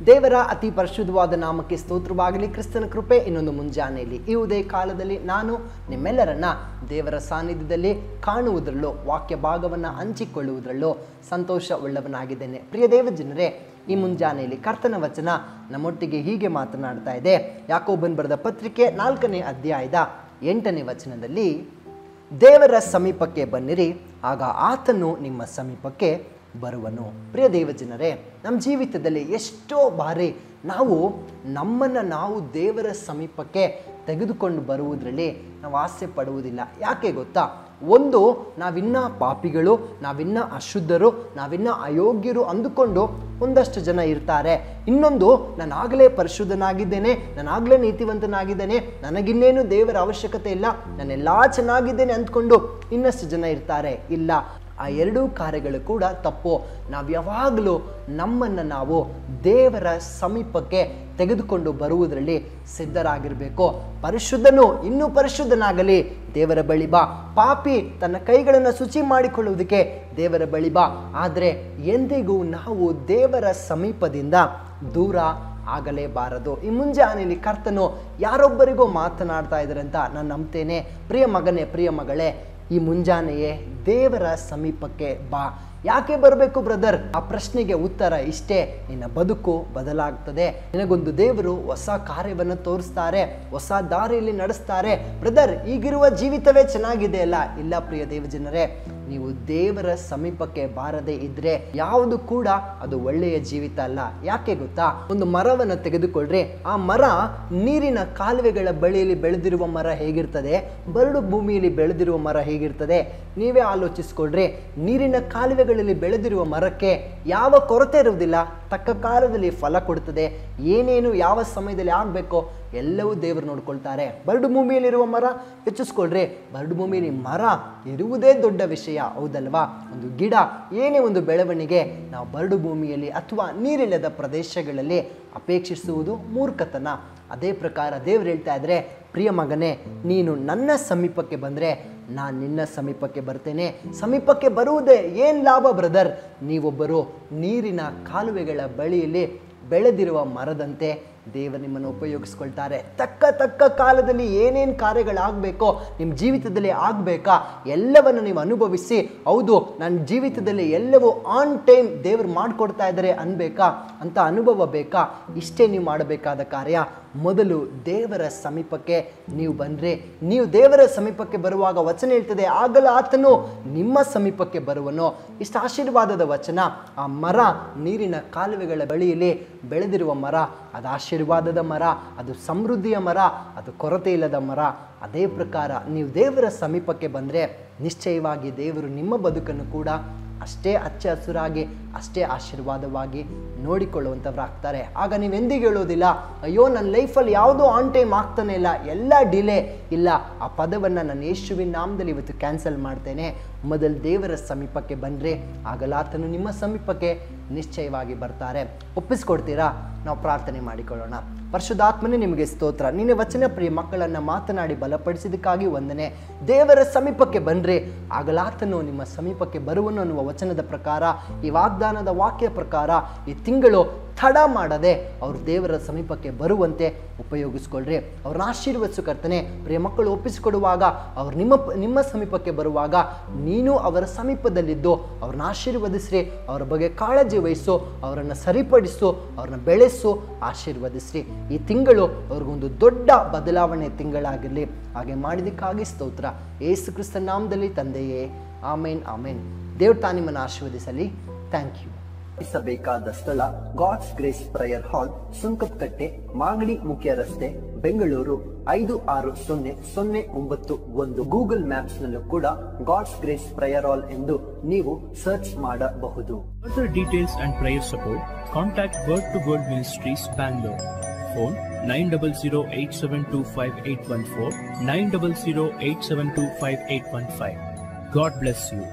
ದೇವರ ಅತಿ ಪರಿಶುದ್ಧವಾದ ನಾಮಕ್ಕೆ ಸ್ತೋತ್ರವಾಗಲಿ. ಕ್ರಿಸ್ತನ ಕೃಪೆ ಇನ್ನೊಂದು ಮುಂಜಾನೆಯಲ್ಲಿ ಈ ಉದಯ ಕಾಲದಲ್ಲಿ ನಾನು ನಿಮ್ಮೆಲ್ಲರನ್ನ ದೇವರ ಸಾನ್ನಿಧ್ಯದಲ್ಲಿ ಕಾಣುವುದರಲ್ಲೂ ವಾಕ್ಯ ಭಾಗವನ್ನು ಹಂಚಿಕೊಳ್ಳುವುದರಲ್ಲೂ ಸಂತೋಷವುಳ್ಳವನಾಗಿದ್ದೇನೆ. ಪ್ರಿಯ ದೇವ ಜನರೇ, ಈ ಮುಂಜಾನೆಯಲ್ಲಿ ಕರ್ತನ ವಚನ ನಮ್ಮೊಟ್ಟಿಗೆ ಹೀಗೆ ಮಾತನಾಡ್ತಾ ಇದೆ. ಯಾಕೋಬನ ಬರೆದ ಪತ್ರಿಕೆ 4ನೇ ಅಧ್ಯಾಯದ 8ನೇ ವಚನದಲ್ಲಿ, ದೇವರ ಸಮೀಪಕ್ಕೆ ಬನ್ನಿರಿ, ಆಗ ಆತನು ನಿಮ್ಮ ಸಮೀಪಕ್ಕೆ ಬರುವನು. ಪ್ರಿಯ ದೇವಜನರೇ, ನಮ್ಮ ಜೀವಿತದಲ್ಲಿ ಎಷ್ಟೋ ಬಾರಿ ನಮ್ಮನ್ನು ನಾವು ದೇವರ ಸಮೀಪಕ್ಕೆ ತೆಗೆದುಕೊಂಡು ಬರುವುದರಲ್ಲಿ ನಾವು ಆಸೆ ಪಡುವುದಿಲ್ಲ. ಯಾಕೆ ಗೊತ್ತಾ? ಒಂದು, ನಾವಿನ್ನ ಪಾಪಿಗಳು, ನಾವಿನ್ನ ಅಶುದ್ಧರು, ನಾವಿನ್ನ ಅಯೋಗ್ಯರು ಅಂದುಕೊಂಡು ಒಂದಷ್ಟು ಜನ ಇರ್ತಾರೆ. ಇನ್ನೊಂದು, ನಾನಾಗಲೇ ಪರಿಶುದ್ಧನಾಗಿದ್ದೇನೆ, ನಾನಾಗಲೇ ನೀತಿವಂತನಾಗಿದ್ದೇನೆ, ನನಗಿನ್ನೇನು ದೇವರ ಅವಶ್ಯಕತೆ ಇಲ್ಲ, ನಾನೆಲ್ಲ ಚೆನ್ನಾಗಿದ್ದೇನೆ ಅಂದ್ಕೊಂಡು ಇನ್ನಷ್ಟು ಜನ ಇರ್ತಾರೆ. ಇಲ್ಲ, ಆ ಎರಡೂ ಕಾರ್ಯಗಳು ಕೂಡ ತಪ್ಪು. ನಾವು ಯಾವಾಗಲೂ ನಮ್ಮನ್ನು ನಾವು ದೇವರ ಸಮೀಪಕ್ಕೆ ತೆಗೆದುಕೊಂಡು ಬರುವುದರಲ್ಲಿ ಸಿದ್ಧರಾಗಿರಬೇಕು. ಪರಿಶುದ್ಧನು ಇನ್ನೂ ಪರಿಶುದ್ಧನಾಗಲಿ, ದೇವರ ಬಳಿ ಬಾ. ಪಾಪಿ ತನ್ನ ಕೈಗಳನ್ನು ಶುಚಿ ಮಾಡಿಕೊಳ್ಳುವುದಕ್ಕೆ ದೇವರ ಬಳಿ ಬಾ. ಆದರೆ ಎಂದಿಗೂ ನಾವು ದೇವರ ಸಮೀಪದಿಂದ ದೂರ ಆಗಲೇಬಾರದು. ಈ ಮುಂಜಾನೆಯಲ್ಲಿ ಕರ್ತನು ಯಾರೊಬ್ಬರಿಗೂ ಮಾತನಾಡ್ತಾ ಇದ್ದಾರೆ ಅಂತ ನಾನು ನಂಬ್ತೇನೆ. ಪ್ರಿಯ ಮಗನೇ, ಪ್ರಿಯ ಮಗಳೇ, ಈ ಮುಂಜಾನೆಯೇ ದೇವರ ಸಮೀಪಕ್ಕೆ ಬಾ. ಯಾಕೆ ಬರಬೇಕು ಬ್ರದರ್? ಆ ಪ್ರಶ್ನೆಗೆ ಉತ್ತರ ಇಷ್ಟೇ: ನಿನ್ನ ಬದುಕು ಬದಲಾಗ್ತದೆ. ನಿನಗೊಂದು ದೇವರು ಹೊಸ ಕಾರ್ಯವನ್ನು ತೋರಿಸ್ತಾರೆ, ಹೊಸ ದಾರಿಯಲ್ಲಿ ನಡೆಸ್ತಾರೆ. ಬ್ರದರ್, ಈಗಿರುವ ಜೀವಿತವೇ ಚೆನ್ನಾಗಿದೆ ಅಲ್ಲ? ಇಲ್ಲ ಪ್ರಿಯ ದೇವಜನರೇ, ನೀವು ದೇವರ ಸಮೀಪಕ್ಕೆ ಬಾರದೇ ಇದ್ರೆ ಯಾವುದು ಕೂಡ ಅದು ಒಳ್ಳೆಯ ಜೀವಿತ ಅಲ್ಲ. ಯಾಕೆ ಗೊತ್ತಾ? ಒಂದು ಮರವನ್ನು ತೆಗೆದುಕೊಳ್ಳ್ರಿ. ಆ ಮರ ನೀರಿನ ಕಾಲುವೆಗಳ ಬಳಿಯಲ್ಲಿ ಬೆಳೆದಿರುವ ಮರ ಹೇಗಿರ್ತದೆ, ಬರಡು ಭೂಮಿಯಲ್ಲಿ ಬೆಳೆದಿರುವ ಮರ ಹೇಗಿರ್ತದೆ ನೀವೇ ಆಲೋಚಿಸ್ಕೊಳ್ರಿ. ನೀರಿನ ಕಾಲುವೆಗಳಲ್ಲಿ ಬೆಳೆದಿರುವ ಮರಕ್ಕೆ ಯಾವ ಕೊರತೆ ಇರುವುದಿಲ್ಲ, ತಕ್ಕ ಕಾಲದಲ್ಲಿ ಫಲ ಕೊಡುತ್ತದೆ. ಏನೇನು ಯಾವ ಸಮಯದಲ್ಲಿ ಆಗಬೇಕೋ ಎಲ್ಲವೂ ದೇವರು ನೋಡ್ಕೊಳ್ತಾರೆ. ಬರಡು ಭೂಮಿಯಲ್ಲಿರುವ ಮರ ಹೆಚ್ಚಿಸ್ಕೊಳ್ರಿ. ಬರಡು ಭೂಮಿಯಲ್ಲಿ ಮರ ಇರುವುದೇ ದೊಡ್ಡ ವಿಷಯ, ಹೌದಲ್ವಾ? ಒಂದು ಗಿಡ, ಏನೇ ಒಂದು ಬೆಳವಣಿಗೆ ನಾವು ಬರಡು ಭೂಮಿಯಲ್ಲಿ ಅಥವಾ ನೀರಿಲ್ಲದ ಪ್ರದೇಶಗಳಲ್ಲಿ ಅಪೇಕ್ಷಿಸುವುದು ಮೂರ್ಖತನ. ಅದೇ ಪ್ರಕಾರ ದೇವರು ಹೇಳ್ತಾ ಇದ್ರೆ, ಪ್ರಿಯ ಮಗನೇ, ನೀನು ನನ್ನ ಸಮೀಪಕ್ಕೆ ಬಂದರೆ ನಾನು ನಿನ್ನ ಸಮೀಪಕ್ಕೆ ಬರ್ತೇನೆ. ಸಮೀಪಕ್ಕೆ ಬರುವುದೇ ಏನು ಲಾಭ ಬ್ರದರ್? ನೀವೊಬ್ಬರು ನೀರಿನ ಕಾಲುವೆಗಳ ಬಳಿಯಲ್ಲಿ ಬೆಳೆದಿರುವ ಮರದಂತೆ ದೇವರು ನಿಮ್ಮನ್ನು ಉಪಯೋಗಿಸ್ಕೊಳ್ತಾರೆ. ತಕ್ಕ ಕಾಲದಲ್ಲಿ ಏನೇನು ಕಾರ್ಯಗಳಾಗಬೇಕೋ ನಿಮ್ಮ ಜೀವಿತದಲ್ಲಿ ಆಗಬೇಕಾ ಎಲ್ಲವನ್ನು ನೀವು ಅನುಭವಿಸಿ, ಹೌದು ನನ್ನ ಜೀವಿತದಲ್ಲಿ ಎಲ್ಲವೂ ಆನ್ ಟೈಮ್ ದೇವರು ಮಾಡಿಕೊಡ್ತಾ ಇದ್ದಾರೆ ಅನ್ಬೇಕಾ, ಅಂತ ಅನುಭವ ಬೇಕಾ? ಇಷ್ಟೇ ನೀವು ಮಾಡಬೇಕಾದ ಕಾರ್ಯ. ಮೊದಲು ದೇವರ ಸಮೀಪಕ್ಕೆ ನೀವು ಬಂದರೆ, ನೀವು ದೇವರ ಸಮೀಪಕ್ಕೆ ಬರುವಾಗ ವಚನ ಹೇಳ್ತದೆ, ಆಗಲ ಆತನು ನಿಮ್ಮ ಸಮೀಪಕ್ಕೆ ಬರುವನು. ಇಷ್ಟು ಆಶೀರ್ವಾದದ ವಚನ. ಆ ಮರ ನೀರಿನ ಕಾಲುವೆಗಳ ಬಳಿಯಲ್ಲಿ ಬೆಳೆದಿರುವ ಮರ, ಅದು ಆಶೀರ್ವಾದದ ಮರ, ಅದು ಸಮೃದ್ಧಿಯ ಮರ, ಅದು ಕೊರತೆ ಇಲ್ಲದ ಮರ. ಅದೇ ಪ್ರಕಾರ ನೀವು ದೇವರ ಸಮೀಪಕ್ಕೆ ಬಂದರೆ ನಿಶ್ಚಯವಾಗಿ ದೇವರು ನಿಮ್ಮ ಬದುಕನ್ನು ಕೂಡ ಅಷ್ಟೇ ಹಚ್ಚ ಹಸುರಾಗಿ, ಅಷ್ಟೇ ಆಶೀರ್ವಾದವಾಗಿ ನೋಡಿಕೊಳ್ಳುವಂಥವ್ರಾಗ್ತಾರೆ. ಆಗ ನೀವೆಂದಿಗೂ ಹೇಳೋದಿಲ್ಲ, ಅಯ್ಯೋ ನನ್ನ ಲೈಫಲ್ಲಿ ಯಾವುದೋ ಆನ್ ಟೈಮ್ ಆಗ್ತಾನೆ ಇಲ್ಲ, ಎಲ್ಲ ಡಿಲೇ. ಇಲ್ಲ, ಆ ಪದವನ್ನು ನಾನು ಯೇಸುವಿನ ನಾಮದಲ್ಲಿ ಇವತ್ತು ಕ್ಯಾನ್ಸಲ್ ಮಾಡ್ತೇನೆ. ಮೊದಲು ದೇವರ ಸಮೀಪಕ್ಕೆ ಬಂದರೆ ಆಗಲಾತನು ನಿಮ್ಮ ಸಮೀಪಕ್ಕೆ ನಿಶ್ಚಯವಾಗಿ ಬರ್ತಾರೆ. ಒಪ್ಪಿಸ್ಕೊಡ್ತೀರಾ? ನಾವು ಪ್ರಾರ್ಥನೆ ಮಾಡಿಕೊಳ್ಳೋಣ. ಪರಿಶುದ್ಧಾತ್ಮನೇ, ನಿಮಗೆ ಸ್ತೋತ್ರ. ನಿನ್ನೆ ವಚನ ಪ್ರಿಯ ಮಕ್ಕಳನ್ನು ಮಾತನಾಡಿ ಬಲಪಡಿಸಿದ್ದಕ್ಕಾಗಿ ವಂದನೆ. ದೇವರ ಸಮೀಪಕ್ಕೆ ಬನ್ರಿ, ಆಗಲಾತನು ನಿಮ್ಮ ಸಮೀಪಕ್ಕೆ ಬರುವನು ಅನ್ನುವ ವಚನದ ಪ್ರಕಾರ, ಈ ವಾಗ್ದಾನದ ವಾಕ್ಯ ಪ್ರಕಾರ ಈ ತಿಂಗಳು ತಡ ಮಾಡದೆ ಅವರು ದೇವರ ಸಮೀಪಕ್ಕೆ ಬರುವಂತೆ ಉಪಯೋಗಿಸ್ಕೊಳ್ರಿ. ಅವ್ರನ್ನ ಆಶೀರ್ವದಿಸು ಕರ್ತನೆ. ಪ್ರಿಯ ಮಕ್ಕಳು ಒಪ್ಪಿಸಿಕೊಡುವಾಗ ಅವರು ನಿಮ್ಮ ಸಮೀಪಕ್ಕೆ ಬರುವಾಗ ನೀನು ಅವರ ಸಮೀಪದಲ್ಲಿದ್ದು ಅವ್ರನ್ನ ಆಶೀರ್ವದಿಸ್ರಿ, ಅವರ ಬಗ್ಗೆ ಕಾಳಜಿ ವಹಿಸು, ಅವರನ್ನು ಸರಿಪಡಿಸು, ಅವ್ರನ್ನ ಬೆಳೆಸು, ಆಶೀರ್ವದಿಸ್ರಿ. ಈ ತಿಂಗಳು ಅವ್ರಿಗೊಂದು ದೊಡ್ಡ ಬದಲಾವಣೆ ತಿಂಗಳಾಗಿರಲಿ. ಹಾಗೆ ಮಾಡಿದಕ್ಕಾಗಿ ಸ್ತೋತ್ರ. ಯೇಸು ಕ್ರಿಸ್ತನ ನಾಮದಲ್ಲಿ ತಂದೆಯೇ, ಆಮೇನ್ ಆಮೇನ್. ದೇವ್ರು ತಾ ನಿಮ್ಮನ್ನು ಆಶೀರ್ವದಿಸಲಿ. Thank you. ಬೇಕಾದ ಸ್ಥಳ God's grace prayer hall, Sunkadakatte, Magadi ಮುಖ್ಯ ರಸ್ತೆ, ಬೆಂಗಳೂರು 560091. ಗೂಗಲ್ ಮ್ಯಾಪ್ಸ್ ನಲ್ಲೂ ಕೂಡ ಗಾಡ್ಸ್ ಗ್ರೇಸ್ ಪ್ರೇಯರ್ ಹಾಲ್ ಎಂದು ನೀವು ಸರ್ಚ್ ಮಾಡಬಹುದು. Further details and prayer support, contact Word to Word Ministries, Bangalore. Phone 9008725814, 9008725815. God bless you.